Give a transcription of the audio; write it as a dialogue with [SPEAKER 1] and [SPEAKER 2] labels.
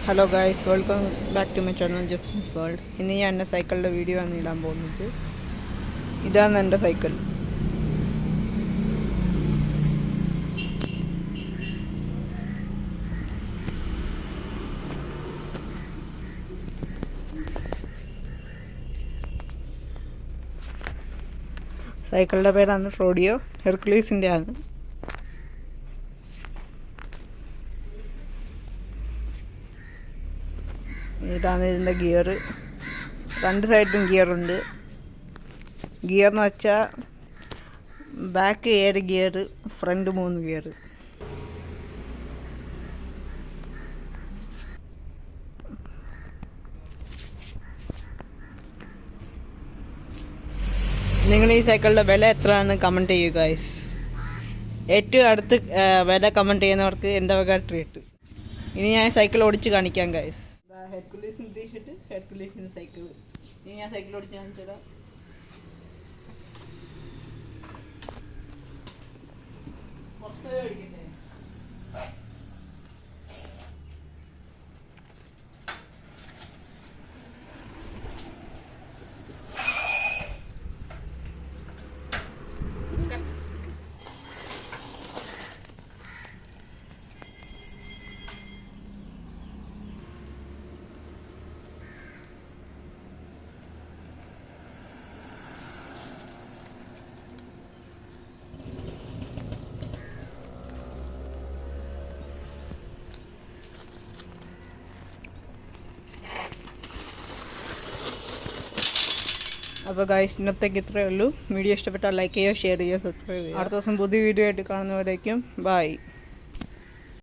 [SPEAKER 1] Hello guys, welcome back to my channel Justin's world. ഇന്ന് ഞാൻ എൻ്റെ സൈക്കിളിൻ്റെ വീഡിയോ ആണ് ഇടാൻ പോകുന്നത്. ഇതാണ് എൻ്റെ സൈക്കിൾ. സൈക്കിളിൻ്റെ പേരാണ് റോഡിയോ, ഹെർക്കുലീസിൻ്റെ ആണ്. ഇതാണ് ഇതിൻ്റെ ഗിയർ. രണ്ട് സൈഡിലും ഗിയറുണ്ട്. ഗിയർ എന്ന് വെച്ചാൽ ബാക്ക് 7 ഗിയർ, ഫ്രണ്ട് 3 ഗിയർ. നിങ്ങൾ ഈ സൈക്കിളിൻ്റെ വില എത്രയാണ് കമൻറ്റ് ചെയ്യുക ഗൈസ്. ഏറ്റവും അടുത്ത് വില കമൻറ്റ് ചെയ്യുന്നവർക്ക് എൻ്റെ വക ട്രീറ്റ്. ഇനി ഞാൻ സൈക്കിൾ ഓടിച്ച് കാണിക്കാം ഗൈസ്. ഹെർക്കുലീസിന് ടീഷർട്ട്, ഹെർക്കുലീസിന് സൈക്കിൾ. ഇനി ഞാൻ സൈക്കിൾ ഓടിച്ച് കാണിച്ചിടാം. അപ്പോൾ ഗൈസ്, ഇന്നത്തേക്ക് ഇത്രയേ ഉള്ളൂ. വീഡിയോ ഇഷ്ടപ്പെട്ടാൽ ലൈക്ക് ചെയ്യുക, ഷെയർ ചെയ്യുക, സബ്സ്ക്രൈബ് ചെയ്യുക. അടുത്ത ദിവസം പുതിയ വീഡിയോ ആയിട്ട് കാണുന്നവരേക്കും ബൈ.